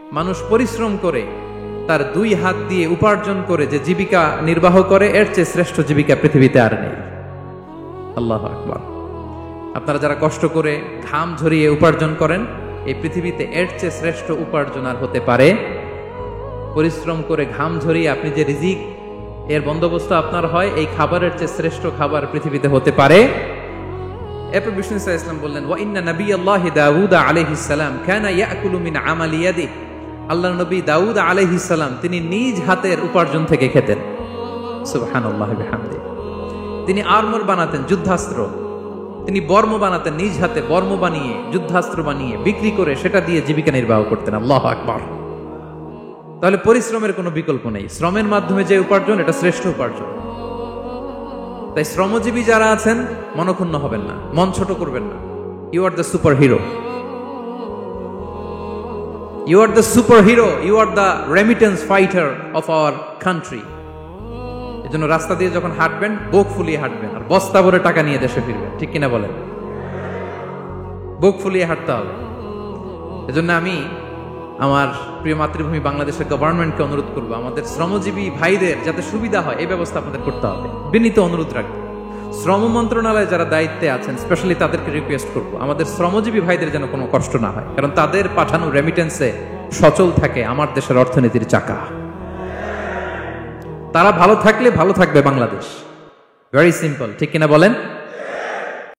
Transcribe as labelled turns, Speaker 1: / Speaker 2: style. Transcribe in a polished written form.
Speaker 1: মানুষ পরিশ্রম করে তার দুই হাত দিয়ে উপার্জন করে যে জীবিকা নির্বাহ করে, এর চেয়ে শ্রেষ্ঠ জীবিকা পৃথিবীতে আর নেই। আল্লাহু আকবার। আপনারা যারা কষ্ট করে ঘাম ঝরিয়ে উপার্জন করেন, এই পৃথিবীতে এর চেয়ে শ্রেষ্ঠ উপার্জন আর হতে পারে? পরিশ্রম করে ঘাম ঝরিয়ে আপনি যে রিজিক এর বন্দোবস্ত আপনার হয়, এই খাবারের চেয়ে শ্রেষ্ঠ খাবার পৃথিবীতে হতে পারে? এরপর বিষ্ণু সাল্লাল্লাহু আলাইহি ওয়াসাল্লাম বললেন, ওয়া ইন্না নাবিয়াল্লাহি দাউদ আলাইহিস সালাম কানা ইয়াকুলু মিন আমালি ইয়াদিহি। আল্লাহর নবী দাউদ আলাইহিস সালাম তিনি নিজ হাতের উপার্জন থেকে খেতেন। সুবহানাল্লাহি বিহামদিহি। তিনি আর্মর বানাতেন, যুদ্ধাস্ত্র। তিনি বর্ম বানাতেন, নিজ হাতে বর্ম বানিয়ে যুদ্ধাস্ত্র বানিয়ে বিক্রি করে সেটা দিয়ে জীবিকা নির্বাহ করতেন। আল্লাহু আকবার। তাহলে পরিশ্রমের কোনো বিকল্প নেই। শ্রমের মাধ্যমে যে উপার্জন, এটা শ্রেষ্ঠ উপার্জন। তাই শ্রমজীবী যারা আছেন, মনক্ষুণ্ণ হবেন না, মন ছোট করবেন না। You are the super hero, you are the super hero, you are the remittance fighter of our country. এজন্য রাস্তা দিয়ে যখন হাঁটবেন, বুক ফুলিয়ে হাঁটবেন, আর বস্তা ভরে টাকা নিয়ে দেশে ফিরবেন। ঠিক কিনা বলেন? বুক ফুলিয়ে হাঁটতে হবে। এজন্য আমি আমার প্রিয় মাতৃভূমি বাংলাদেশের গভর্নমেন্টকে অনুরোধ করবো, আমাদের শ্রমজীবী ভাইদের যাতে সুবিধা হয়, এই ব্যবস্থা আপনাদের করতে হবে। বিনীত অনুরোধ রাখবো। শ্রম মন্ত্রণালয়ে যারা দায়িত্বে আছেন, স্পেশালি তাদেরকে রিকোয়েস্ট করবো, আমাদের শ্রমজীবী ভাইদের যেন কোনো কষ্ট না হয়, কারণ তাদের পাঠানো রেমিটেন্সে সচল থাকে আমার দেশের অর্থনীতির চাকা। তারা ভালো থাকলে ভালো থাকবে বাংলাদেশ। Very simple. ঠিক কিনা বলেন?